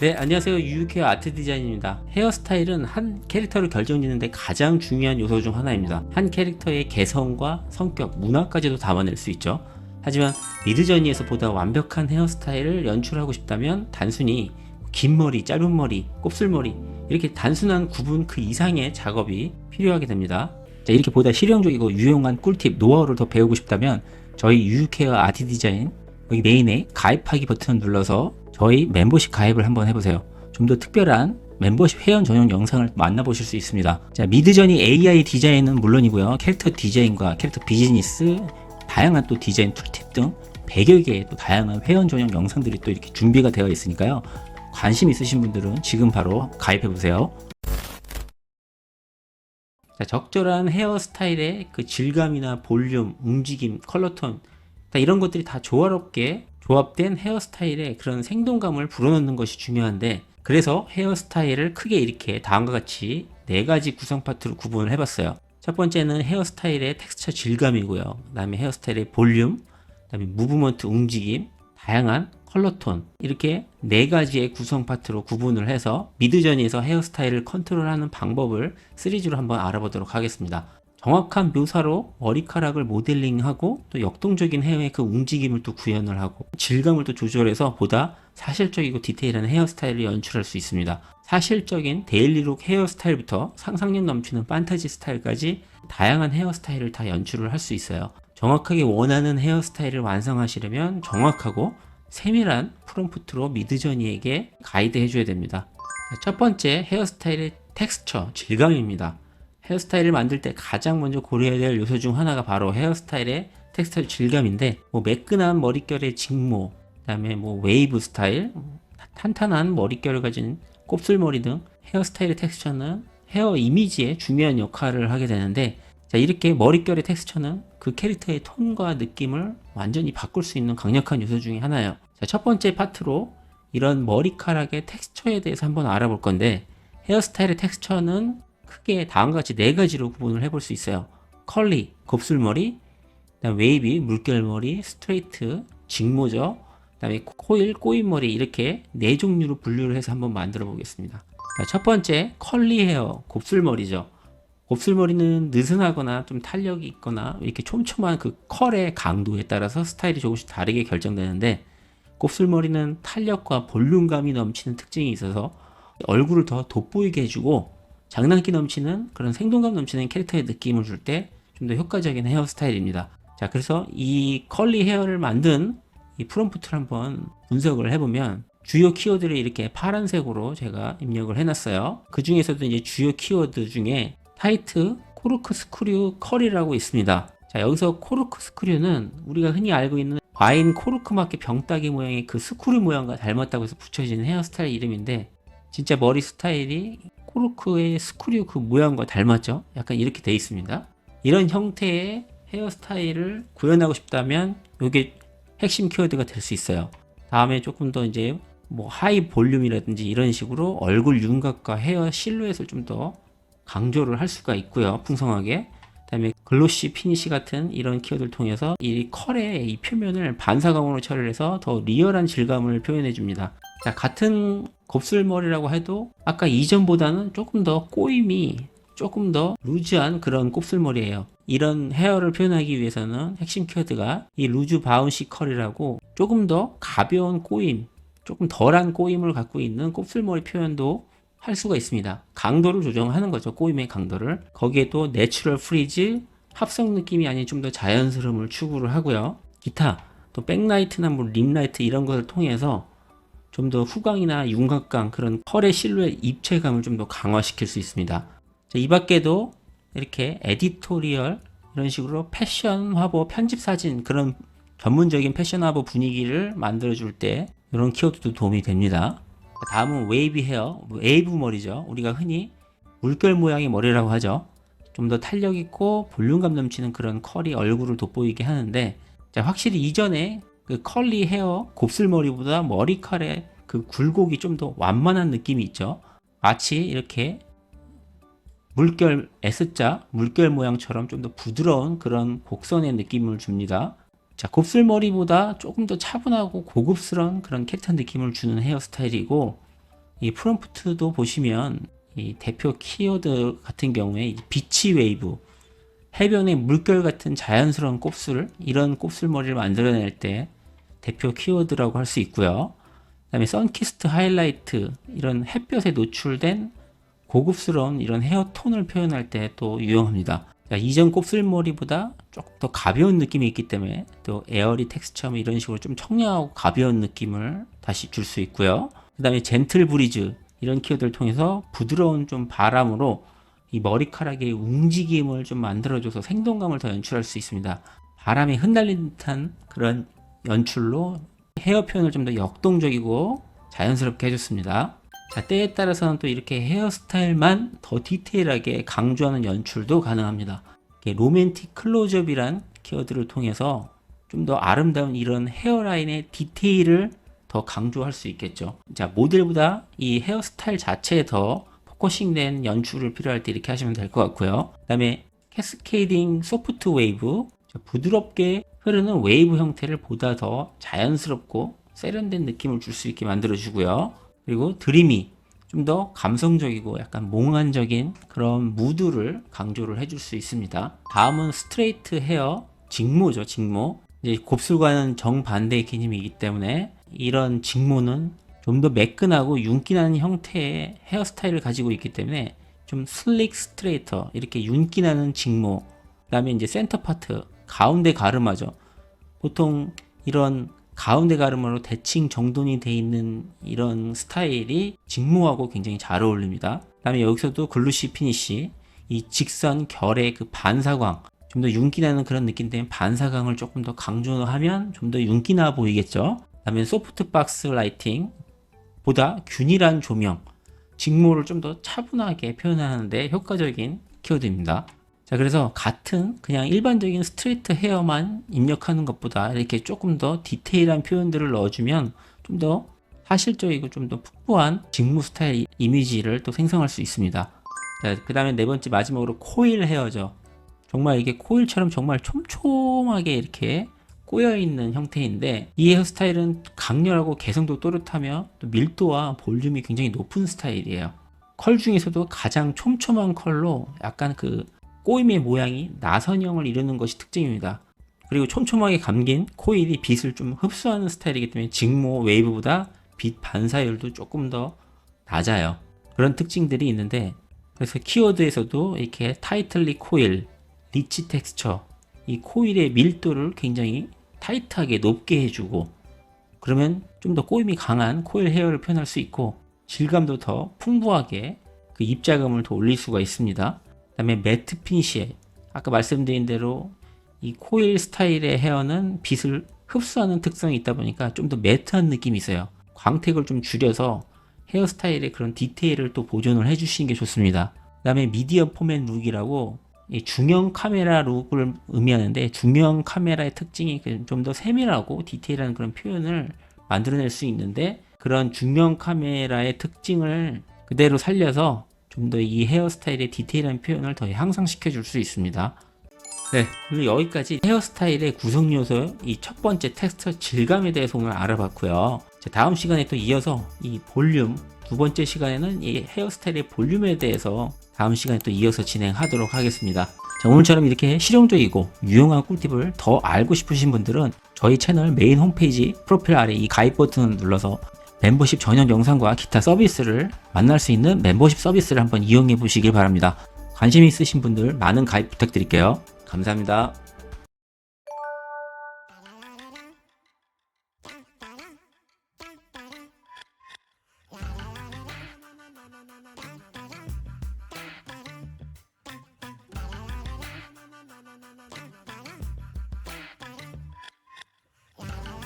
네, 안녕하세요. 유유케어 아트 디자인입니다. 헤어스타일은 한 캐릭터를 결정짓는데 가장 중요한 요소 중 하나입니다. 한 캐릭터의 개성과 성격, 문화까지도 담아낼 수 있죠. 하지만 미드저니에서 보다 완벽한 헤어스타일을 연출하고 싶다면 단순히 긴 머리, 짧은 머리, 곱슬머리 이렇게 단순한 구분 그 이상의 작업이 필요하게 됩니다. 자, 이렇게 보다 실용적이고 유용한 꿀팁, 노하우를 더 배우고 싶다면 저희 유유케어 아트 디자인 여기 메인에 가입하기 버튼을 눌러서 저희 멤버십 가입을 한번 해보세요. 좀 더 특별한 멤버십 회원 전용 영상을 만나보실 수 있습니다. 자, 미드저니 AI 디자인은 물론이고요. 캐릭터 디자인과 캐릭터 비즈니스, 다양한 또 디자인 툴팁 등 100여 개의 또 다양한 회원 전용 영상들이 또 이렇게 준비가 되어 있으니까요. 관심 있으신 분들은 지금 바로 가입해보세요. 자, 적절한 헤어스타일의 그 질감이나 볼륨, 움직임, 컬러톤 이런 것들이 다 조화롭게 조합된 헤어스타일의 그런 생동감을 불어넣는 것이 중요한데, 그래서 헤어스타일을 크게 이렇게 다음과 같이 4가지 구성 파트로 구분을 해봤어요. 첫 번째는 헤어스타일의 텍스처 질감이고요. 그 다음에 헤어스타일의 볼륨, 그 다음에 무브먼트 움직임, 다양한 컬러톤, 이렇게 4가지의 구성 파트로 구분을 해서 미드저니에서 헤어스타일을 컨트롤하는 방법을 시리즈로 한번 알아보도록 하겠습니다. 정확한 묘사로 머리카락을 모델링하고 또 역동적인 헤어의 그 움직임을 또 구현을 하고 질감을 또 조절해서 보다 사실적이고 디테일한 헤어스타일을 연출할 수 있습니다. 사실적인 데일리룩 헤어스타일부터 상상력 넘치는 판타지 스타일까지 다양한 헤어스타일을 다 연출을 할 수 있어요. 정확하게 원하는 헤어스타일을 완성하시려면 정확하고 세밀한 프롬프트로 미드저니에게 가이드 해줘야 됩니다. 첫 번째 헤어스타일의 텍스처, 질감입니다. 헤어스타일을 만들 때 가장 먼저 고려해야 될 요소 중 하나가 바로 헤어스타일의 텍스처 질감인데, 매끈한 머릿결의 직모, 그 다음에 웨이브 스타일, 탄탄한 머릿결을 가진 곱슬머리 등 헤어스타일의 텍스처는 헤어 이미지에 중요한 역할을 하게 되는데, 자, 이렇게 머릿결의 텍스처는 그 캐릭터의 톤과 느낌을 완전히 바꿀 수 있는 강력한 요소 중에 하나예요. 자, 첫 번째 파트로 이런 머리카락의 텍스처에 대해서 한번 알아볼 건데, 헤어스타일의 텍스처는 크게 다음과 같이 4가지로 구분을 해볼 수 있어요. 컬리, 곱슬머리, 그다음 웨이비, 물결머리, 스트레이트, 직모죠. 그다음에 코일, 꼬인머리, 이렇게 4종류로 분류를 해서 한번 만들어 보겠습니다. 자, 첫 번째 컬리 헤어, 곱슬머리죠. 곱슬머리는 느슨하거나 좀 탄력이 있거나 이렇게 촘촘한 그 컬의 강도에 따라서 스타일이 조금씩 다르게 결정되는데, 곱슬머리는 탄력과 볼륨감이 넘치는 특징이 있어서 얼굴을 더 돋보이게 해주고 장난기 넘치는 그런 생동감 넘치는 캐릭터의 느낌을 줄 때 좀 더 효과적인 헤어스타일입니다. 자, 그래서 이 컬리 헤어를 만든 이 프롬프트를 한번 분석을 해보면 주요 키워드를 이렇게 파란색으로 제가 입력을 해놨어요. 그 중에서도 이제 주요 키워드 중에 타이트, 코르크 스크류, 컬이라고 있습니다. 자, 여기서 코르크 스크류는 우리가 흔히 알고 있는 와인 코르크 마켓 병따기 모양의 그 스크류 모양과 닮았다고 해서 붙여진 헤어스타일 이름인데, 진짜 머리 스타일이 코르크의 스크류 그 모양과 닮았죠? 약간 이렇게 돼 있습니다. 이런 형태의 헤어스타일을 구현하고 싶다면 이게 핵심 키워드가 될 수 있어요. 다음에 조금 더 이제 하이 볼륨이라든지 이런 식으로 얼굴 윤곽과 헤어 실루엣을 좀 더 강조를 할 수가 있고요. 풍성하게. 그다음에 글로시 피니시 같은 이런 키워드를 통해서 이 컬의 이 표면을 반사광으로 처리를 해서 더 리얼한 질감을 표현해 줍니다. 자, 같은 곱슬머리라고 해도 아까 이전보다는 조금 더 꼬임이 조금 더 루즈한 그런 곱슬머리예요. 이런 헤어를 표현하기 위해서는 핵심 키워드가 이 루즈 바운시 컬이라고 조금 더 가벼운 꼬임, 조금 덜한 꼬임을 갖고 있는 곱슬머리 표현도 할 수가 있습니다. 강도를 조정하는 거죠. 꼬임의 강도를. 거기에 또 내추럴 프리즈, 합성 느낌이 아닌 좀 더 자연스러움을 추구를 하고요. 기타, 또 백라이트나 림라이트 이런 것을 통해서 좀 더 후광이나 윤곽감, 그런 컬의 실루엣 입체감을 좀 더 강화시킬 수 있습니다. 자, 이 밖에도 이렇게 에디토리얼, 이런 식으로 패션 화보, 편집 사진, 그런 전문적인 패션 화보 분위기를 만들어줄 때 이런 키워드도 도움이 됩니다. 다음은 웨이비 헤어, 웨이브 머리죠. 우리가 흔히 물결 모양의 머리라고 하죠. 좀 더 탄력 있고 볼륨감 넘치는 그런 컬이 얼굴을 돋보이게 하는데, 자, 확실히 이전에 그 컬리 헤어, 곱슬머리보다 머리칼의 그 굴곡이 좀 더 완만한 느낌이 있죠. 마치 이렇게 물결 S자, 물결 모양처럼 좀 더 부드러운 그런 곡선의 느낌을 줍니다. 자, 곱슬머리보다 조금 더 차분하고 고급스러운 그런 캐릭터 느낌을 주는 헤어스타일이고, 이 프롬프트도 보시면 이 대표 키워드 같은 경우에 이 비치 웨이브, 해변의 물결 같은 자연스러운 곱슬, 이런 곱슬머리를 만들어낼 때 대표 키워드라고 할 수 있고요. 그 다음에 선키스트 하이라이트, 이런 햇볕에 노출된 고급스러운 이런 헤어톤을 표현할 때 또 유용합니다. 자, 이전 곱슬머리보다 조금 더 가벼운 느낌이 있기 때문에 또 에어리 텍스처 이런 식으로 좀 청량하고 가벼운 느낌을 다시 줄 수 있고요. 그 다음에 젠틀 브리즈, 이런 키워드를 통해서 부드러운 좀 바람으로 이 머리카락의 움직임을 좀 만들어줘서 생동감을 더 연출할 수 있습니다. 바람이 흩날린 듯한 그런 연출로 헤어 표현을 좀 더 역동적이고 자연스럽게 해줬습니다. 자, 때에 따라서는 또 이렇게 헤어스타일만 더 디테일하게 강조하는 연출도 가능합니다. 로맨틱 클로즈업이란 키워드를 통해서 좀 더 아름다운 이런 헤어라인의 디테일을 더 강조할 수 있겠죠. 자, 모델보다 이 헤어스타일 자체에 더 포커싱된 연출을 필요할 때 이렇게 하시면 될 것 같고요. 그 다음에 캐스케이딩 소프트 웨이브, 부드럽게 흐르는 웨이브 형태를 보다 더 자연스럽고 세련된 느낌을 줄 수 있게 만들어 주고요. 그리고 드리미, 좀 더 감성적이고 약간 몽환적인 그런 무드를 강조를 해줄 수 있습니다. 다음은 스트레이트 헤어, 직모죠. 직모. 이제 곱슬과는 정반대의 개념이기 때문에 이런 직모는 좀 더 매끈하고 윤기 나는 형태의 헤어스타일을 가지고 있기 때문에 좀 슬릭 스트레이터, 이렇게 윤기 나는 직모. 그 다음에 이제 센터 파트, 가운데 가르마죠. 보통 이런 가운데 가르마로 대칭 정돈이 돼 있는 이런 스타일이 직모하고 굉장히 잘 어울립니다. 그 다음에 여기서도 글루시 피니쉬, 이 직선 결의 그 반사광, 좀 더 윤기 나는 그런 느낌 때문에 반사광을 조금 더 강조하면 좀 더 윤기 나 보이겠죠. 그 다음에 소프트 박스 라이팅, 보다 균일한 조명, 직모를 좀 더 차분하게 표현하는데 효과적인 키워드입니다. 자, 그래서 같은 그냥 일반적인 스트레이트 헤어만 입력하는 것보다 이렇게 조금 더 디테일한 표현들을 넣어주면 좀 더 사실적이고 좀 더 풍부한 직모 스타일 이미지를 또 생성할 수 있습니다. 자, 그 다음에 네 번째 마지막으로 코일 헤어죠. 정말 이게 코일처럼 정말 촘촘하게 이렇게 꼬여있는 형태인데, 이 헤어스타일은 강렬하고 개성도 또렷하며 또 밀도와 볼륨이 굉장히 높은 스타일이에요. 컬 중에서도 가장 촘촘한 컬로 약간 그 꼬임의 모양이 나선형을 이루는 것이 특징입니다. 그리고 촘촘하게 감긴 코일이 빛을 좀 흡수하는 스타일이기 때문에 직모 웨이브보다 빛 반사율도 조금 더 낮아요. 그런 특징들이 있는데, 그래서 키워드에서도 이렇게 타이틀리 코일, 리치 텍스처, 이 코일의 밀도를 굉장히 타이트하게 높게 해주고, 그러면 좀 더 꼬임이 강한 코일 헤어를 표현할 수 있고 질감도 더 풍부하게 그 입자감을 더 올릴 수가 있습니다. 그 다음에 매트 피니쉬, 아까 말씀드린 대로 이 코일 스타일의 헤어는 빛을 흡수하는 특성이 있다 보니까 좀 더 매트한 느낌이 있어요. 광택을 좀 줄여서 헤어스타일의 그런 디테일을 또 보존을 해주시는 게 좋습니다. 그 다음에 미디어 포맷 룩이라고 이 중형 카메라 룩을 의미하는데, 중형 카메라의 특징이 좀 더 세밀하고 디테일한 그런 표현을 만들어낼 수 있는데, 그런 중형 카메라의 특징을 그대로 살려서 좀 더 이 헤어스타일의 디테일한 표현을 더 향상시켜 줄 수 있습니다. 네, 그리고 여기까지 헤어스타일의 구성 요소 이 첫 번째 텍스처 질감에 대해서 오늘 알아봤고요. 다음 시간에 또 이어서 이 볼륨, 두 번째 시간에는 이 헤어스타일의 볼륨에 대해서 다음 시간에 또 이어서 진행하도록 하겠습니다. 자, 오늘처럼 이렇게 실용적이고 유용한 꿀팁을 더 알고 싶으신 분들은 저희 채널 메인 홈페이지 프로필 아래 이 가입 버튼을 눌러서 멤버십 전용 영상과 기타 서비스를 만날 수 있는 멤버십 서비스를 한번 이용해 보시길 바랍니다. 관심 있으신 분들 많은 가입 부탁드릴게요. 감사합니다.